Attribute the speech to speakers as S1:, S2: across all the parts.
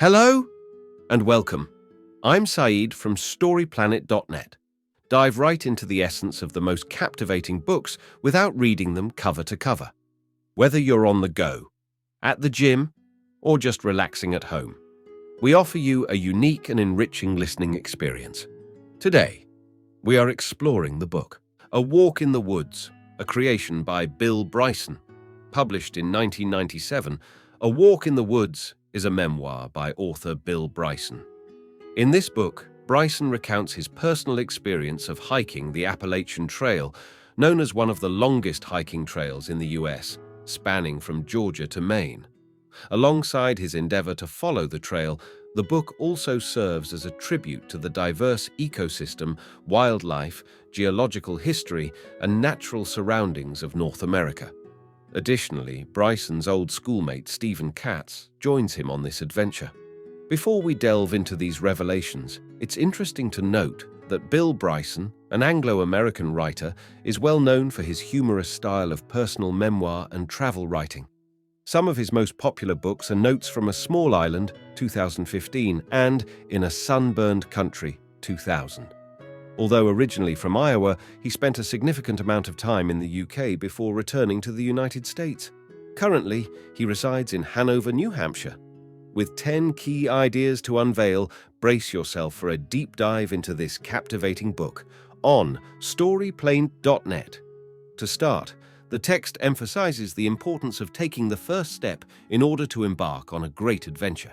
S1: Hello and welcome. I'm Saeed from StoryPlanet.net. Dive right into the essence of the most captivating books without reading them cover to cover. Whether you're on the go, at the gym, or just relaxing at home, we offer you a unique and enriching listening experience. Today, we are exploring the book, A Walk in the Woods, a creation by Bill Bryson. Published in 1997, A Walk in the Woods is a memoir by author Bill Bryson. In this book, Bryson recounts his personal experience of hiking the Appalachian Trail, known as one of the longest hiking trails in the US, spanning from Georgia to Maine. Alongside his endeavor to follow the trail, the book also serves as a tribute to the diverse ecosystem, wildlife, geological history, and natural surroundings of North America. Additionally, Bryson's old schoolmate Stephen Katz joins him on this adventure. Before we delve into these revelations, it's interesting to note that Bill Bryson, an Anglo-American writer, is well known for his humorous style of personal memoir and travel writing. Some of his most popular books are Notes from a Small Island, 2015, and In a Sunburned Country, 2000. Although originally from Iowa, he spent a significant amount of time in the UK before returning to the United States. Currently, he resides in Hanover, New Hampshire. With 10 key ideas to unveil, brace yourself for a deep dive into this captivating book on StoryPlanet.net. To start, the text emphasizes the importance of taking the first step in order to embark on a great adventure.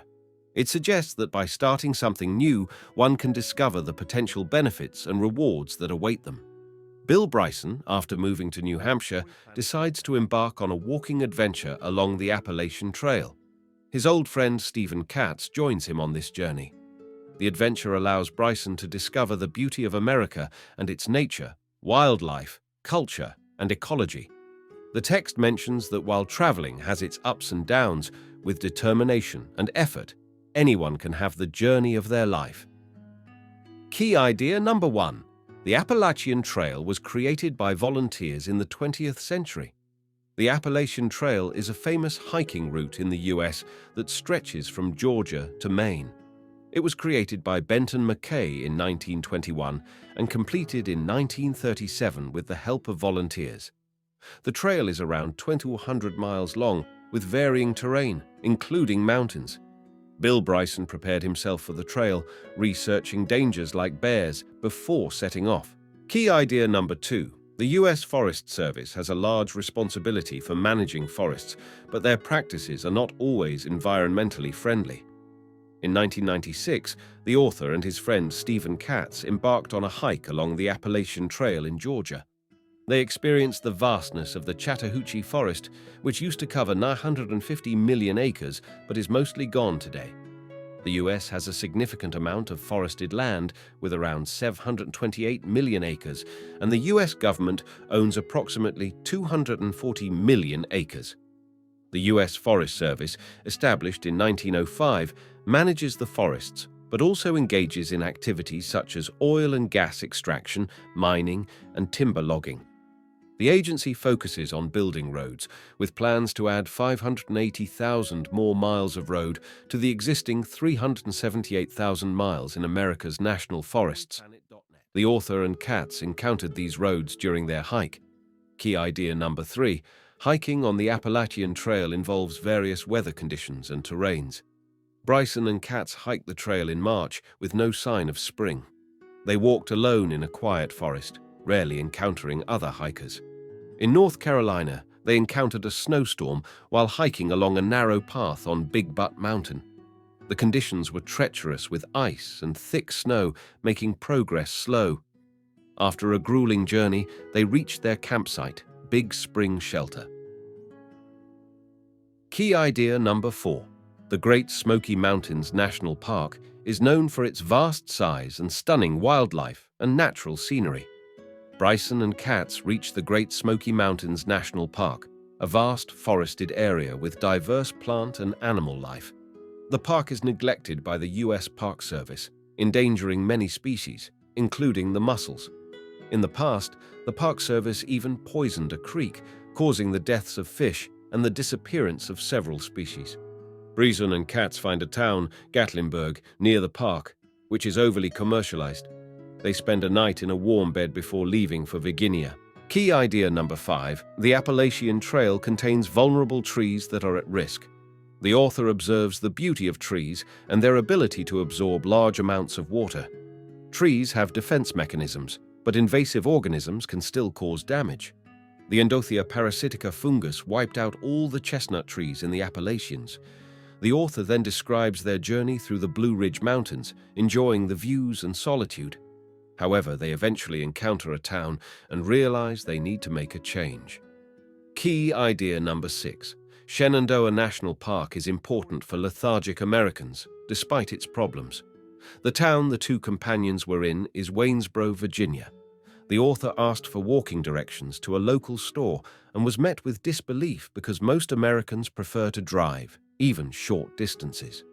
S1: It suggests that by starting something new, one can discover the potential benefits and rewards that await them. Bill Bryson, after moving to New Hampshire, decides to embark on a walking adventure along the Appalachian Trail. His old friend Stephen Katz joins him on this journey. The adventure allows Bryson to discover the beauty of America and its nature, wildlife, culture, and ecology. The text mentions that while traveling has its ups and downs, with determination and effort, anyone can have the journey of their life. Key idea number 1. The Appalachian Trail was created by volunteers in the 20th century. The Appalachian Trail is a famous hiking route in the US that stretches from Georgia to Maine. It was created by Benton McKay in 1921 and completed in 1937 with the help of volunteers. The trail is around 200 miles long with varying terrain, including mountains. Bill Bryson prepared himself for the trail, researching dangers like bears before setting off. Key idea number 2. The U.S. Forest Service has a large responsibility for managing forests, but their practices are not always environmentally friendly. In 1996, the author and his friend Stephen Katz embarked on a hike along the Appalachian Trail in Georgia. They experienced the vastness of the Chattahoochee Forest, which used to cover 950 million acres but is mostly gone today. The US has a significant amount of forested land with around 728 million acres, and the US government owns approximately 240 million acres. The US Forest Service, established in 1905, manages the forests, but also engages in activities such as oil and gas extraction, mining, and timber logging. The agency focuses on building roads, with plans to add 580,000 more miles of road to the existing 378,000 miles in America's national forests. The author and Katz encountered these roads during their hike. Key idea number 3. Hiking on the Appalachian Trail involves various weather conditions and terrains. Bryson and Katz hiked the trail in March with no sign of spring. They walked alone in a quiet forest, rarely encountering other hikers. In North Carolina, they encountered a snowstorm while hiking along a narrow path on Big Butte Mountain. The conditions were treacherous with ice and thick snow, making progress slow. After a grueling journey, they reached their campsite, Big Spring Shelter. Key idea number 4. The Great Smoky Mountains National Park is known for its vast size and stunning wildlife and natural scenery. Bryson and Katz reached the Great Smoky Mountains National Park, a vast forested area with diverse plant and animal life. The park is neglected by the U.S. Park Service, endangering many species, including the mussels. In the past, the Park Service even poisoned a creek, causing the deaths of fish and the disappearance of several species. Bryson and Katz find a town, Gatlinburg, near the park, which is overly commercialized. They spend a night in a warm bed before leaving for Virginia. Key idea number 5, the Appalachian Trail contains vulnerable trees that are at risk. The author observes the beauty of trees and their ability to absorb large amounts of water. Trees have defense mechanisms, but invasive organisms can still cause damage. The Endothea parasitica fungus wiped out all the chestnut trees in the Appalachians. The author then describes their journey through the Blue Ridge Mountains, enjoying the views and solitude. However, they eventually encounter a town and realize they need to make a change. Key idea number 6. Shenandoah National Park is important for lethargic Americans, despite its problems. The town the two companions were in is Waynesboro, Virginia. The author asked for walking directions to a local store and was met with disbelief because most Americans prefer to drive, even short distances.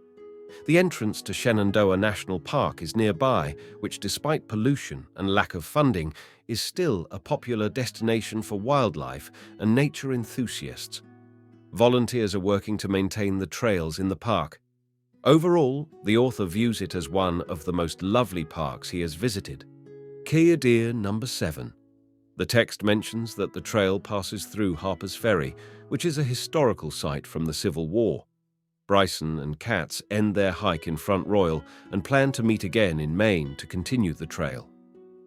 S1: The entrance to Shenandoah National Park is nearby, which, despite pollution and lack of funding, is still a popular destination for wildlife and nature enthusiasts. Volunteers are working to maintain the trails in the park. Overall, the author views it as one of the most lovely parks he has visited. Key idea number 7. The text mentions that the trail passes through Harper's Ferry, which is a historical site from the Civil War. Bryson and Katz end their hike in Front Royal and plan to meet again in Maine to continue the trail.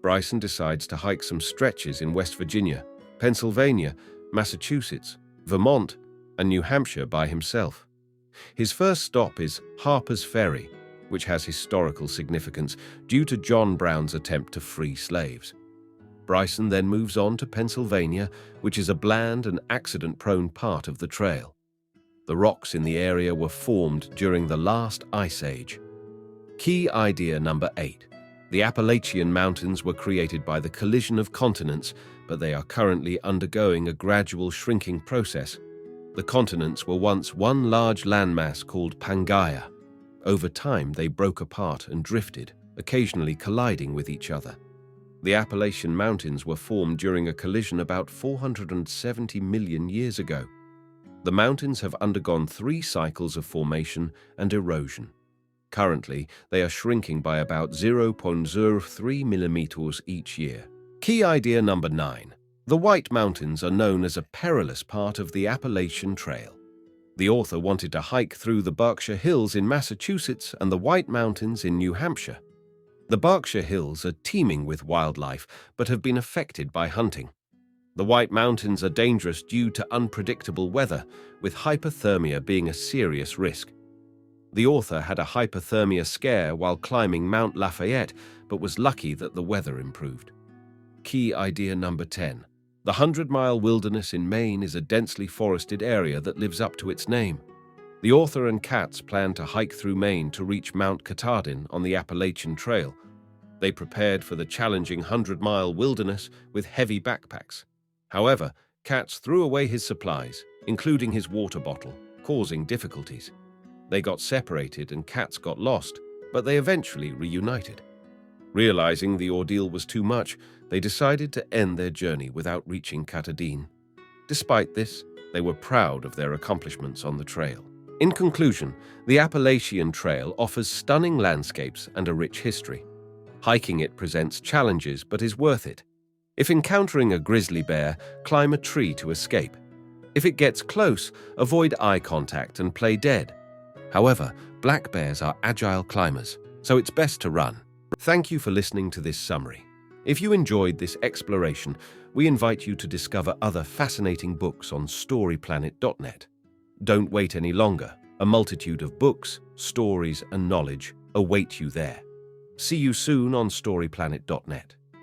S1: Bryson decides to hike some stretches in West Virginia, Pennsylvania, Massachusetts, Vermont, and New Hampshire by himself. His first stop is Harper's Ferry, which has historical significance due to John Brown's attempt to free slaves. Bryson then moves on to Pennsylvania, which is a bland and accident-prone part of the trail. The rocks in the area were formed during the last ice age. Key idea number 8. The Appalachian Mountains were created by the collision of continents, but they are currently undergoing a gradual shrinking process. The continents were once one large landmass called Pangaea. Over time, they broke apart and drifted, occasionally colliding with each other. The Appalachian Mountains were formed during a collision about 470 million years ago. The mountains have undergone 3 cycles of formation and erosion. Currently, they are shrinking by about 0.03 millimeters each year. Key idea number 9. The White Mountains are known as a perilous part of the Appalachian Trail. The author wanted to hike through the Berkshire Hills in Massachusetts and the White Mountains in New Hampshire. The Berkshire Hills are teeming with wildlife, but have been affected by hunting. The White Mountains are dangerous due to unpredictable weather, with hypothermia being a serious risk. The author had a hypothermia scare while climbing Mount Lafayette, but was lucky that the weather improved. Key idea number 10. The 100-mile wilderness in Maine is a densely forested area that lives up to its name. The author and Katz plan to hike through Maine to reach Mount Katahdin on the Appalachian Trail. They prepared for the challenging 100-mile wilderness with heavy backpacks. However, Katz threw away his supplies, including his water bottle, causing difficulties. They got separated and Katz got lost, but they eventually reunited. Realizing the ordeal was too much, they decided to end their journey without reaching Katahdin. Despite this, they were proud of their accomplishments on the trail. In conclusion, the Appalachian Trail offers stunning landscapes and a rich history. Hiking it presents challenges but is worth it. If encountering a grizzly bear, climb a tree to escape. If it gets close, avoid eye contact and play dead. However, black bears are agile climbers, so it's best to run. Thank you for listening to this summary. If you enjoyed this exploration, we invite you to discover other fascinating books on storyplanet.net. Don't wait any longer. A multitude of books, stories, and knowledge await you there. See you soon on storyplanet.net.